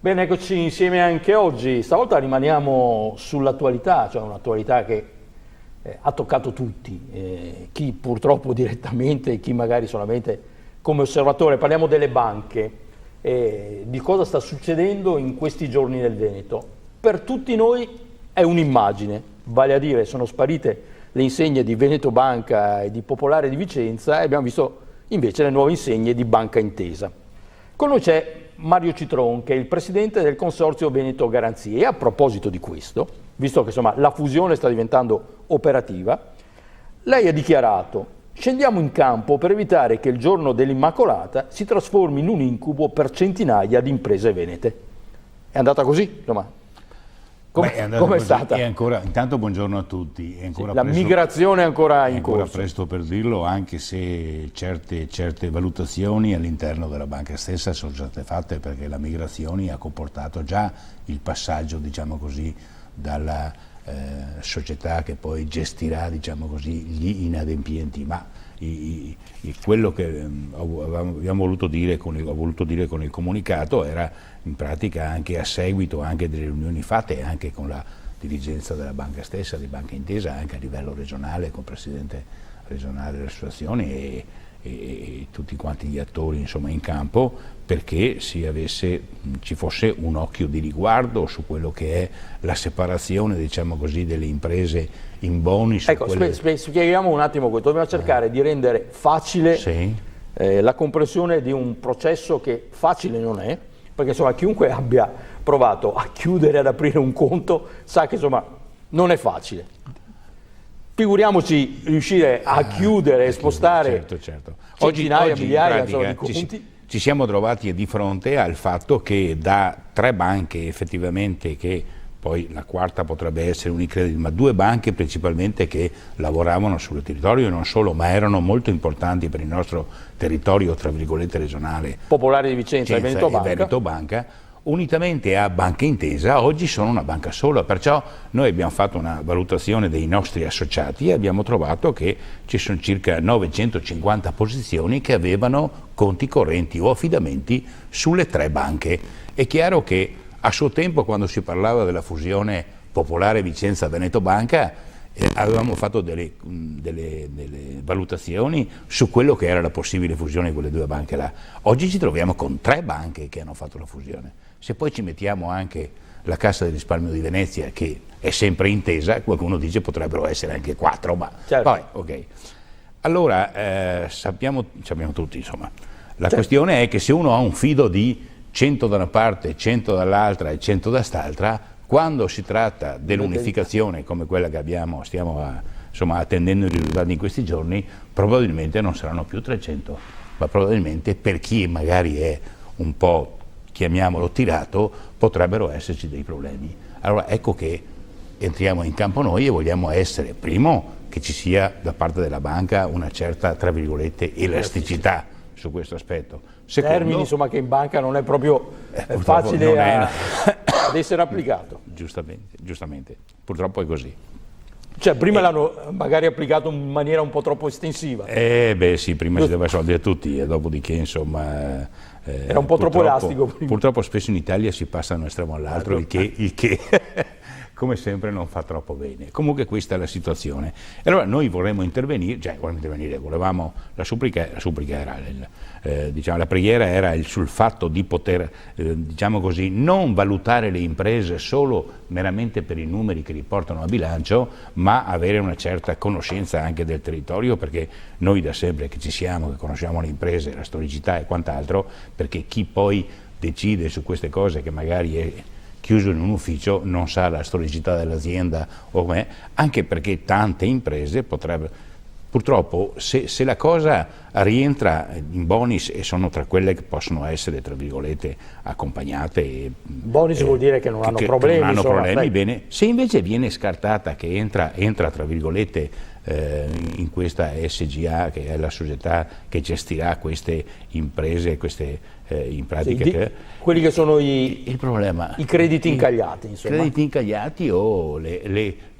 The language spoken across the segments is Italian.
Bene, eccoci insieme anche oggi. Stavolta rimaniamo sull'attualità, cioè un'attualità che ha toccato tutti, chi purtroppo direttamente e chi magari solamente come osservatore. Parliamo delle banche, di cosa sta succedendo in questi giorni nel Veneto. Per tutti noi è un'immagine, vale a dire sono sparite le insegne di Veneto Banca e di Popolare di Vicenza e abbiamo visto invece le nuove insegne di Banca Intesa. Con noi c'è Mario Citron, che è il presidente del Consorzio Veneto Garanzie, e a proposito di questo, visto che insomma la fusione sta diventando operativa, lei ha dichiarato: scendiamo in campo per evitare che il giorno dell'Immacolata si trasformi in un incubo per centinaia di imprese venete. È andata così? Insomma, come è stata? E ancora, intanto buongiorno a tutti. È ancora la migrazione è ancora in corso. È ancora presto per dirlo, anche se certe valutazioni all'interno della banca stessa sono state fatte, perché la migrazione ha comportato già il passaggio, diciamo così, dalla società che poi gestirà, diciamo così, gli inadempienti. Ma quello che abbiamo voluto dire con il comunicato era in pratica anche a seguito anche delle riunioni fatte anche con la dirigenza della banca stessa, di Banca Intesa, anche a livello regionale, con il presidente regionale delle associazioni e tutti quanti gli attori insomma in campo, perché ci fosse un occhio di riguardo su quello che è la separazione, diciamo così, delle imprese in bonus. Ecco, spieghiamo un attimo questo. Dobbiamo cercare di rendere facile la comprensione di un processo che facile non è, perché insomma chiunque abbia provato a chiudere, ad aprire un conto, sa che insomma non è facile. Figuriamoci riuscire a chiudere e spostare centinaia, migliaia di conti. Ci siamo trovati di fronte al fatto che da 3 banche effettivamente, che poi la quarta potrebbe essere Unicredit, ma 2 banche principalmente che lavoravano sul territorio e non solo, ma erano molto importanti per il nostro territorio, tra virgolette, regionale, Popolare di Vicenza e Veneto Banca, unitamente a Banca Intesa, oggi sono una banca sola. Perciò noi abbiamo fatto una valutazione dei nostri associati e abbiamo trovato che ci sono circa 950 posizioni che avevano conti correnti o affidamenti sulle 3 banche. È chiaro che a suo tempo, quando si parlava della fusione Popolare Vicenza-Veneto Banca, avevamo fatto delle valutazioni su quello che era la possibile fusione di quelle 2 banche là. Oggi ci troviamo con 3 banche che hanno fatto la fusione. Se poi ci mettiamo anche la Cassa di Risparmio di Venezia, che è sempre Intesa, qualcuno dice potrebbero essere anche 4, ma certo. Vabbè, ok. Allora, sappiamo tutti, insomma, la questione è che se uno ha un fido di 100 da una parte, 100 dall'altra e 100 da quest'altra, quando si tratta dell'unificazione come quella che stiamo attendendo i risultati in questi giorni, probabilmente non saranno più 300, ma probabilmente, per chi magari è un po', chiamiamolo, tirato, potrebbero esserci dei problemi. Allora ecco che entriamo in campo noi e vogliamo essere, primo, che ci sia da parte della banca una certa, tra virgolette, elasticità su questo aspetto. Secondo, termini insomma che in banca non è proprio facile ad essere applicato. Giustamente, purtroppo è così. Cioè prima l'hanno magari applicato in maniera un po' troppo estensiva. Sì, prima si dava soldi a tutti e dopodiché insomma era un po' troppo elastico. Purtroppo spesso in Italia si passa da un estremo all'altro, il che come sempre non fa troppo bene. Comunque questa è la situazione. E allora noi vorremmo intervenire, volevamo, la supplica era, la preghiera era sul fatto di poter, diciamo così, non valutare le imprese solo meramente per i numeri che riportano a bilancio, ma avere una certa conoscenza anche del territorio, perché noi da sempre che ci siamo, che conosciamo le imprese, la storicità e quant'altro, perché chi poi decide su queste cose, che magari è chiuso in un ufficio, non sa la storicità dell'azienda o com'è, anche perché tante imprese potrebbero, purtroppo se la cosa rientra in bonus e sono tra quelle che possono essere, tra virgolette, accompagnate. Bonus vuol dire che non hanno problemi. Non hanno problemi, bene. Se invece viene scartata che entra tra virgolette in questa SGA, che è la società che gestirà queste imprese, queste in pratica quelli che sono il problema, i crediti incagliati, insomma. Crediti incagliati o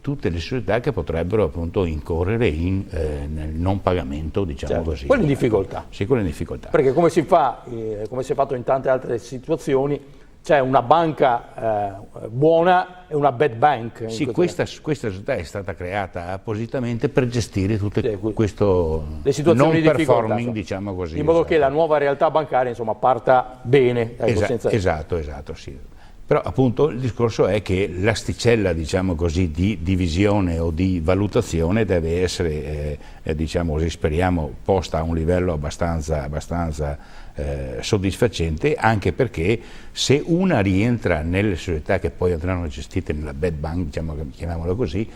tutte le società che potrebbero appunto incorrere nel non pagamento, diciamo così. Quelle in difficoltà. Sì, quelle in difficoltà. Perché come si è fatto in tante altre situazioni, c'è una banca buona e una bad bank. Sì, questa società è stata creata appositamente per gestire tutte le situazioni non performing, diciamo così. In modo che la nuova realtà bancaria, insomma, parta bene. Esatto, sì. Però appunto il discorso è che l'asticella, diciamo così, di divisione o di valutazione deve essere, diciamo così, speriamo, posta a un livello abbastanza soddisfacente, anche perché se una rientra nelle società che poi andranno gestite nella bad bank, diciamo, chiamiamola così,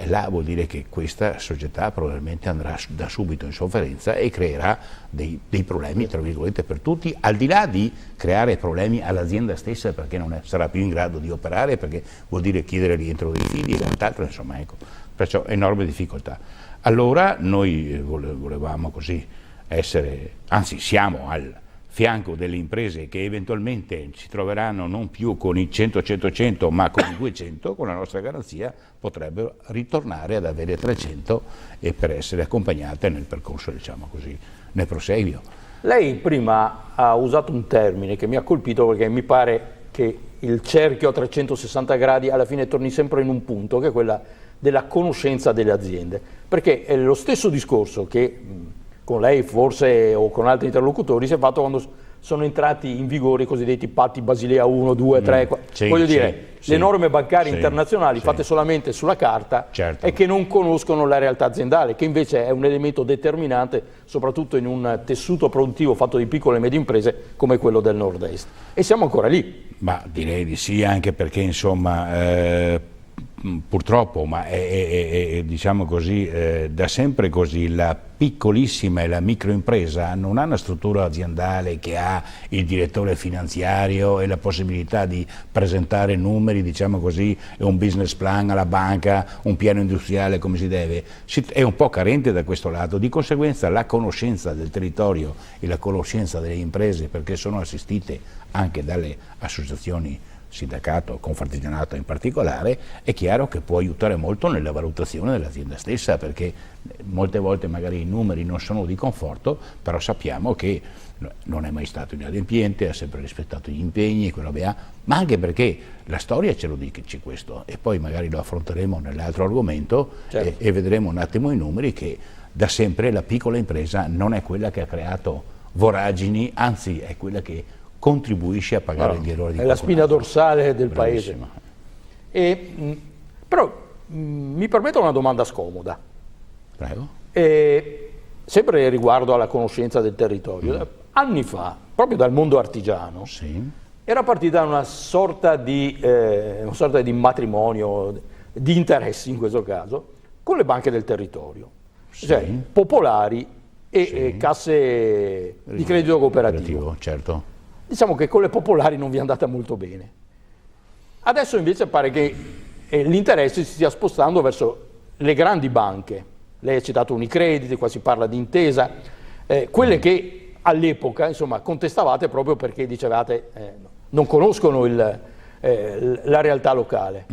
là vuol dire che questa società probabilmente andrà da subito in sofferenza e creerà dei problemi, tra virgolette, per tutti, al di là di creare problemi all'azienda stessa, perché non sarà più in grado di operare, perché vuol dire chiedere rientro dei figli e quant'altro, insomma, ecco, perciò enorme difficoltà. Allora noi volevamo così essere, anzi siamo al fianco delle imprese che eventualmente si troveranno non più con i 100-100-100 ma con i 200, con la nostra garanzia potrebbero ritornare ad avere 300 e per essere accompagnate nel percorso, diciamo così, nel proseguio. Lei prima ha usato un termine che mi ha colpito, perché mi pare che il cerchio a 360 gradi alla fine torni sempre in un punto, che è quella della conoscenza delle aziende, perché è lo stesso discorso che con lei forse o con altri interlocutori si è fatto quando sono entrati in vigore i cosiddetti patti Basilea 1, 2, 3, 4. Sì, voglio dire, le norme bancarie sì, internazionali fatte solamente sulla carta, certo, e che non conoscono la realtà aziendale, che invece è un elemento determinante soprattutto in un tessuto produttivo fatto di piccole e medie imprese come quello del nord-est. E siamo ancora lì. Ma direi di sì, anche perché insomma purtroppo, ma è diciamo così, da sempre così, la piccolissima e la microimpresa non ha una struttura aziendale che ha il direttore finanziario e la possibilità di presentare numeri, diciamo così, e un business plan alla banca, un piano industriale come si deve. È un po' carente da questo lato, di conseguenza la conoscenza del territorio e la conoscenza delle imprese, perché sono assistite anche dalle associazioni, sindacato, confartigianato in particolare, è chiaro che può aiutare molto nella valutazione dell'azienda stessa, perché molte volte magari i numeri non sono di conforto, però sappiamo che non è mai stato inadempiente, ha sempre rispettato gli impegni, quello che ha, ma anche perché la storia ce lo dice questo, e poi magari lo affronteremo nell'altro argomento, certo, e vedremo un attimo i numeri, che da sempre la piccola impresa non è quella che ha creato voragini, anzi è quella che contribuisce a pagare gli errori di qualcun altro. È la spina dorsale del Bravissimo. Paese. Però mi permetto una domanda scomoda. Prego. Sempre riguardo alla conoscenza del territorio. Anni fa, proprio dal mondo artigiano, sì, era partita una sorta di matrimonio, di interessi in questo caso, con le banche del territorio, sì, cioè popolari e sì, casse di credito cooperativo. Certo. Diciamo che con le popolari non vi è andata molto bene. Adesso invece pare che l'interesse si stia spostando verso le grandi banche. Lei ha citato Unicredit, qua si parla di Intesa, quelle che all'epoca insomma contestavate proprio perché dicevate non conoscono la realtà locale.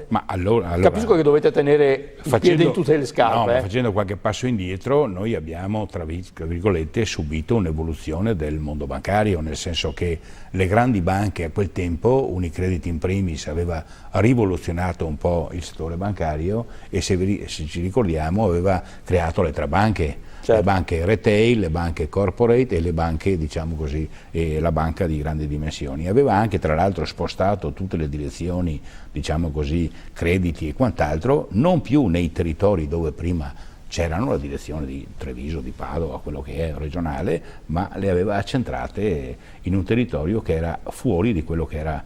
Ma allora, capisco che dovete tenere il piede in tutte le scarpe. No, ma facendo qualche passo indietro, noi abbiamo, tra virgolette, subito un'evoluzione del mondo bancario, nel senso che le grandi banche a quel tempo, Unicredit in primis, aveva rivoluzionato un po' il settore bancario e se ci ricordiamo aveva creato le tre banche. Certo. Le banche retail, le banche corporate e le banche, diciamo così, la banca di grandi dimensioni. Aveva anche tra l'altro spostato tutte le direzioni, diciamo così, crediti e quant'altro, non più nei territori dove prima c'erano, la direzione di Treviso, di Padova, quello che è regionale, ma le aveva accentrate in un territorio che era fuori di quello che era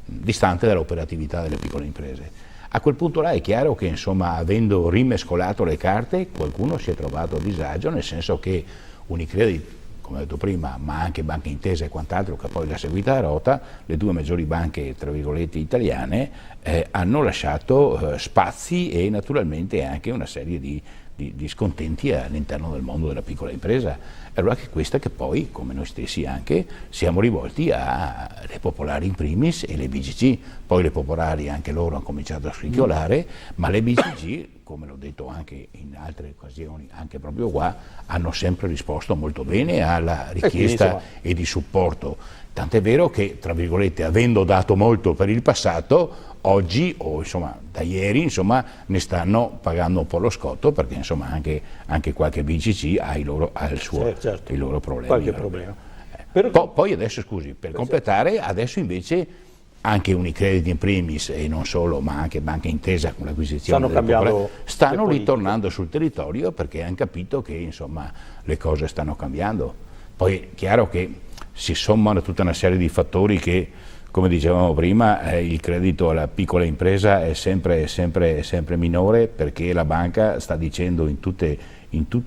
distante dall'operatività delle piccole imprese. A quel punto là è chiaro che, insomma, avendo rimescolato le carte, qualcuno si è trovato a disagio, nel senso che Unicredit, come ho detto prima, ma anche Banca Intesa e quant'altro, che poi l'ha seguita a rota, le due maggiori banche, tra virgolette, italiane, hanno lasciato spazi e naturalmente anche una serie di di scontenti all'interno del mondo della piccola impresa. E allora che questa che poi, come noi stessi anche, siamo rivolti alle popolari in primis e le BCG, poi le popolari anche loro hanno cominciato a scricchiolare, ma le BCG, come l'ho detto anche in altre occasioni, anche proprio qua, hanno sempre risposto molto bene alla richiesta e di supporto. Tant'è vero che, tra virgolette, avendo dato molto per il passato, oggi, o insomma da ieri, insomma, ne stanno pagando un po' lo scotto, perché insomma anche qualche BCC ha i loro problemi. Qualche problema. Poi adesso, scusi, per completare, adesso invece anche Unicredit in primis, e non solo, ma anche Banca Intesa con l'acquisizione stanno ritornando sul territorio, perché hanno capito che insomma le cose stanno cambiando. Poi è chiaro che si sommano tutta una serie di fattori che, come dicevamo prima, il credito alla piccola impresa è sempre minore, perché la banca sta dicendo in tutti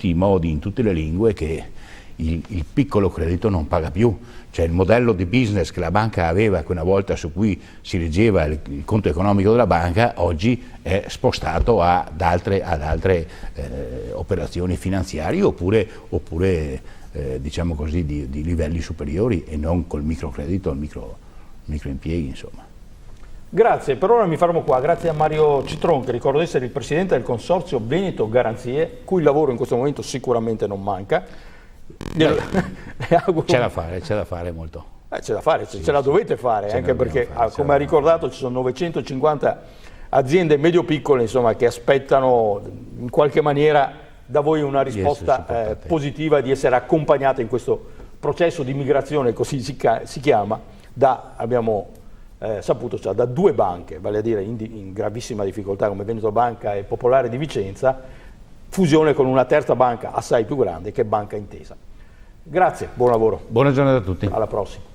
i modi, in tutte le lingue, che il piccolo credito non paga più. Cioè il modello di business che la banca aveva, che una volta su cui si reggeva il conto economico della banca, oggi è spostato ad altre operazioni finanziarie oppure diciamo così di livelli superiori, e non col microcredito, il microimpieghi, insomma. Grazie, per ora mi fermo qua. Grazie a Mario Citron, che ricordo essere il presidente del consorzio Veneto Garanzie, cui lavoro in questo momento sicuramente non manca. C'è da fare molto. C'è da fare, ce la dovete fare, anche perché, come ha ricordato, ci sono 950 aziende medio-piccole, insomma, che aspettano in qualche maniera da voi una risposta positiva, di essere accompagnate in questo processo di migrazione, così si chiama, abbiamo saputo, cioè, da due banche, vale a dire in gravissima difficoltà come Veneto Banca e Popolare di Vicenza, fusione con una terza banca assai più grande che è Banca Intesa. Grazie, buon lavoro. Buona giornata a tutti. Alla prossima.